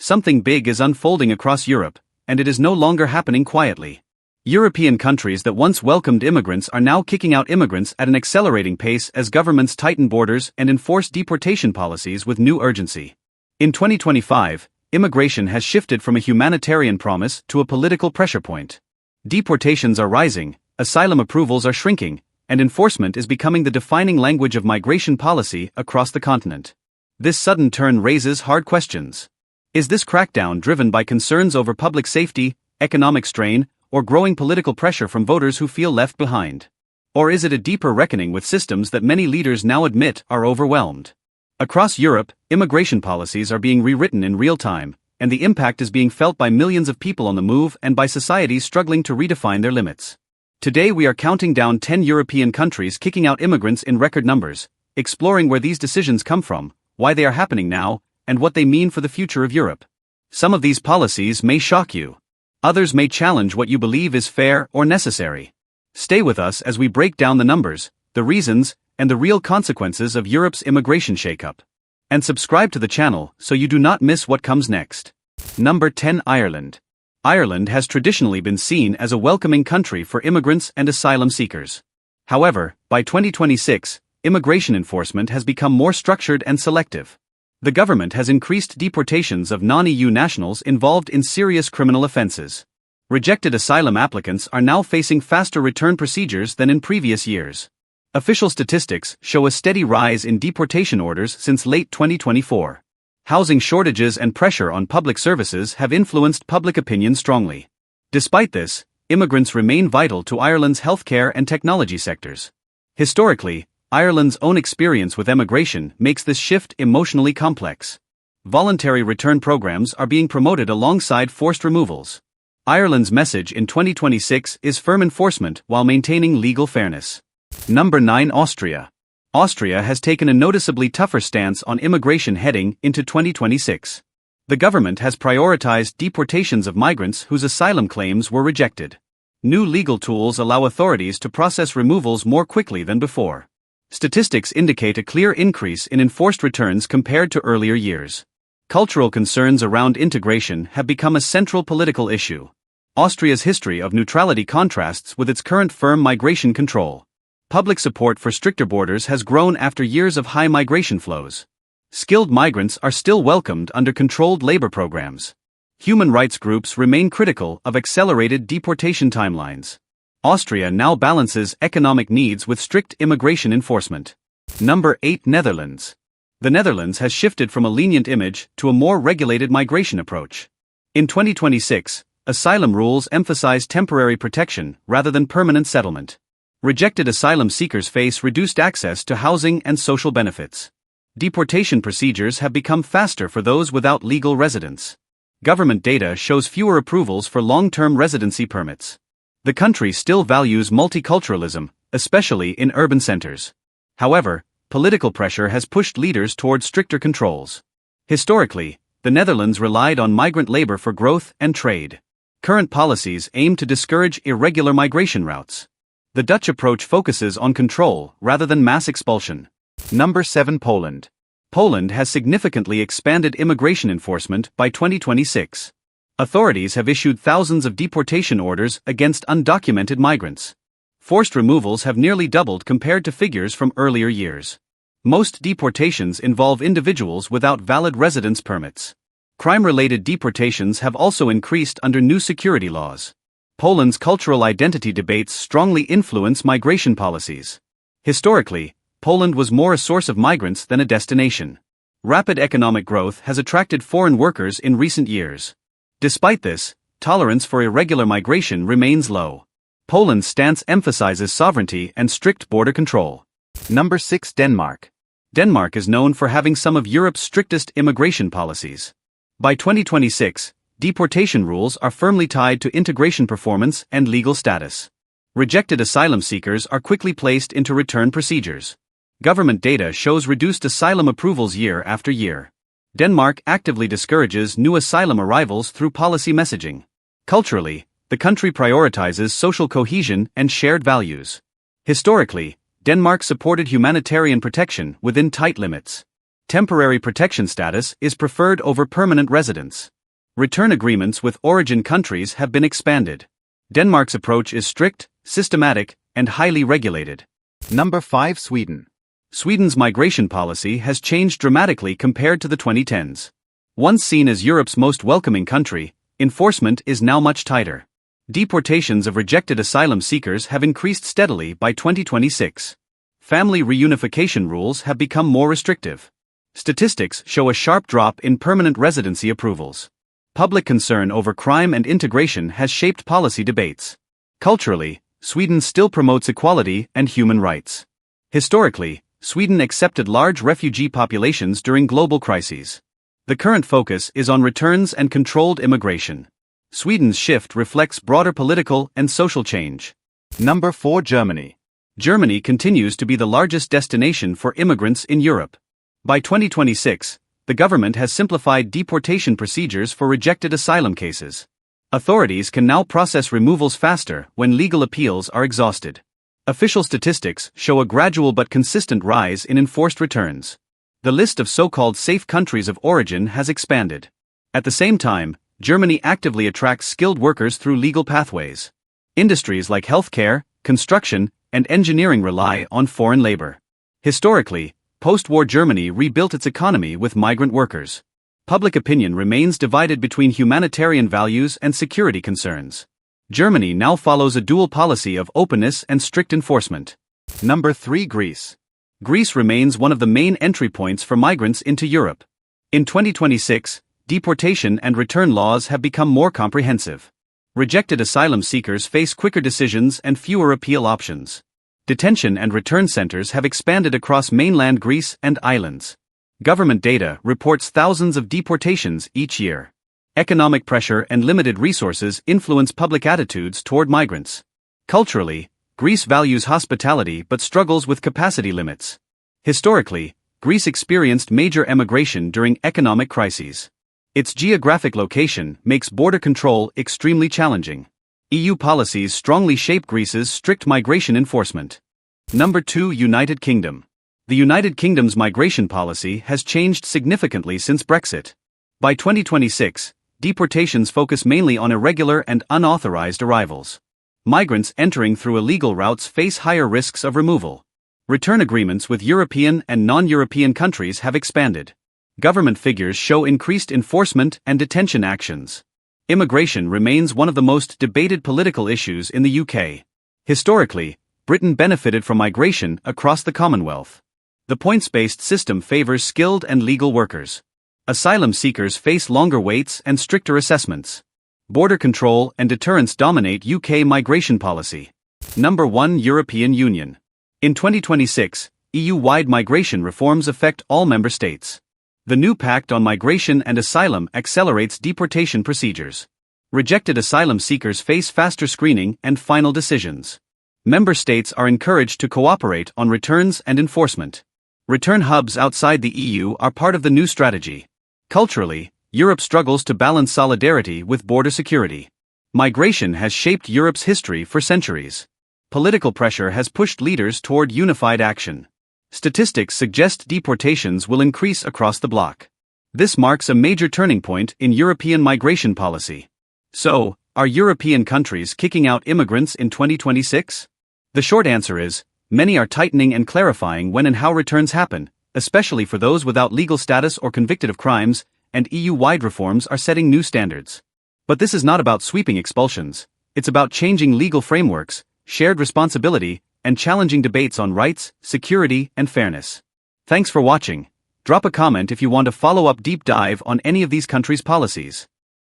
Something big is unfolding across Europe, and it is no longer happening quietly. European countries that once welcomed immigrants are now kicking out immigrants at an accelerating pace as governments tighten borders and enforce deportation policies with new urgency. In 2025, immigration has shifted from a humanitarian promise to a political pressure point. Deportations are rising, asylum approvals are shrinking, and enforcement is becoming the defining language of migration policy across the continent. This sudden turn raises hard questions. Is this crackdown driven by concerns over public safety, economic strain, or growing political pressure from voters who feel left behind? Or is it a deeper reckoning with systems that many leaders now admit are overwhelmed? Across Europe, immigration policies are being rewritten in real time, and the impact is being felt by millions of people on the move and by societies struggling to redefine their limits. Today we are counting down 10 European countries kicking out immigrants in record numbers, exploring where these decisions come from, why they are happening now, and what they mean for the future of Europe. Some of these policies may shock you. Others may challenge what you believe is fair or necessary. Stay with us as we break down the numbers, the reasons, and the real consequences of Europe's immigration shakeup. And subscribe to the channel so you do not miss what comes next. Number 10. Ireland. Ireland has traditionally been seen as a welcoming country for immigrants and asylum seekers. However, by 2026, immigration enforcement has become more structured and selective. The government has increased deportations of non-EU nationals involved in serious criminal offenses. Rejected asylum applicants are now facing faster return procedures than in previous years. Official statistics show a steady rise in deportation orders since late 2024. Housing shortages and pressure on public services have influenced public opinion strongly. Despite this, immigrants remain vital to Ireland's healthcare and technology sectors. Historically, Ireland's own experience with emigration makes this shift emotionally complex. Voluntary return programs are being promoted alongside forced removals. Ireland's message in 2026 is firm enforcement while maintaining legal fairness. Number 9. Austria. Austria has taken a noticeably tougher stance on immigration heading into 2026. The government has prioritized deportations of migrants whose asylum claims were rejected. New legal tools allow authorities to process removals more quickly than before. Statistics indicate a clear increase in enforced returns compared to earlier years. Cultural concerns around integration have become a central political issue. Austria's history of neutrality contrasts with its current firm migration control. Public support for stricter borders has grown after years of high migration flows. Skilled migrants are still welcomed under controlled labor programs. Human rights groups remain critical of accelerated deportation timelines. Austria now balances economic needs with strict immigration enforcement. Number 8. Netherlands. The Netherlands has shifted from a lenient image to a more regulated migration approach. In 2026, asylum rules emphasize temporary protection rather than permanent settlement. Rejected asylum seekers face reduced access to housing and social benefits. Deportation procedures have become faster for those without legal residence. Government data shows fewer approvals for long-term residency permits. The country still values multiculturalism, especially in urban centers. However, political pressure has pushed leaders toward stricter controls. Historically, the Netherlands relied on migrant labor for growth and trade. Current policies aim to discourage irregular migration routes. The Dutch approach focuses on control rather than mass expulsion. Number 7. Poland. Poland has significantly expanded immigration enforcement by 2026. Authorities have issued thousands of deportation orders against undocumented migrants. Forced removals have nearly doubled compared to figures from earlier years. Most deportations involve individuals without valid residence permits. Crime-related deportations have also increased under new security laws. Poland's cultural identity debates strongly influence migration policies. Historically, Poland was more a source of migrants than a destination. Rapid economic growth has attracted foreign workers in recent years. Despite this, tolerance for irregular migration remains low. Poland's stance emphasizes sovereignty and strict border control. Number 6. Denmark. Denmark is known for having some of Europe's strictest immigration policies. By 2026, deportation rules are firmly tied to integration performance and legal status. Rejected asylum seekers are quickly placed into return procedures. Government data shows reduced asylum approvals year after year. Denmark actively discourages new asylum arrivals through policy messaging. Culturally, the country prioritizes social cohesion and shared values. Historically, Denmark supported humanitarian protection within tight limits. temporary protection status is preferred over permanent residence. Return agreements with origin countries have been expanded. Denmark's approach is strict, systematic, and highly regulated. Number 5. Sweden. Sweden's migration policy has changed dramatically compared to the 2010s. Once seen as Europe's most welcoming country, enforcement is now much tighter. Deportations of rejected asylum seekers have increased steadily by 2026. Family reunification rules have become more restrictive. Statistics show a sharp drop in permanent residency approvals. Public concern over crime and integration has shaped policy debates. Culturally, Sweden still promotes equality and human rights. Historically, Sweden accepted large refugee populations during global crises. The current focus is on returns and controlled immigration. Sweden's shift reflects broader political and social change. Number 4. Germany. Germany continues to be the largest destination for immigrants in Europe. By 2026, the government has simplified deportation procedures for rejected asylum cases. Authorities can now process removals faster when legal appeals are exhausted. Official statistics show a gradual but consistent rise in enforced returns. The list of so-called safe countries of origin has expanded. At the same time, Germany actively attracts skilled workers through legal pathways. Industries like healthcare, construction, and engineering rely on foreign labor. Historically, post-war Germany rebuilt its economy with migrant workers. Public opinion remains divided between humanitarian values and security concerns. Germany now follows a dual policy of openness and strict enforcement. Number 3. Greece. Greece remains one of the main entry points for migrants into Europe. In 2026, deportation and return laws have become more comprehensive. Rejected asylum seekers face quicker decisions and fewer appeal options. Detention and return centers have expanded across mainland Greece and islands. Government data reports thousands of deportations each year. Economic pressure and limited resources influence public attitudes toward migrants. Culturally, Greece values hospitality but struggles with capacity limits. Historically, Greece experienced major emigration during economic crises. Its geographic location makes border control extremely challenging. EU policies strongly shape Greece's strict migration enforcement. Number 2. United Kingdom. The United Kingdom's migration policy has changed significantly since Brexit. By 2026, deportations focus mainly on irregular and unauthorized arrivals. Migrants entering through illegal routes face higher risks of removal. Return agreements with European and non-European countries have expanded. Government figures show increased enforcement and detention actions. Immigration remains one of the most debated political issues in the UK. Historically, Britain benefited from migration across the Commonwealth. The points-based system favors skilled and legal workers. Asylum seekers face longer waits and stricter assessments. Border control and deterrence dominate UK migration policy. Number 1. European Union. In 2026, EU-wide migration reforms affect all member states. The new Pact on Migration and Asylum accelerates deportation procedures. Rejected asylum seekers face faster screening and final decisions. Member states are encouraged to cooperate on returns and enforcement. Return hubs outside the EU are part of the new strategy. Culturally, Europe struggles to balance solidarity with border security. Migration has shaped Europe's history for centuries. Political pressure has pushed leaders toward unified action. Statistics suggest deportations will increase across the bloc. This marks a major turning point in European migration policy. So, are European countries kicking out immigrants in 2026? The short answer is, many are tightening and clarifying when and how returns happen, especially for those without legal status or convicted of crimes, and EU-wide reforms are setting new standards. But this is not about sweeping expulsions, it's about changing legal frameworks, shared responsibility, and challenging debates on rights, security, and fairness. Thanks for watching. Drop a comment if you want a follow-up deep dive on any of these countries' policies.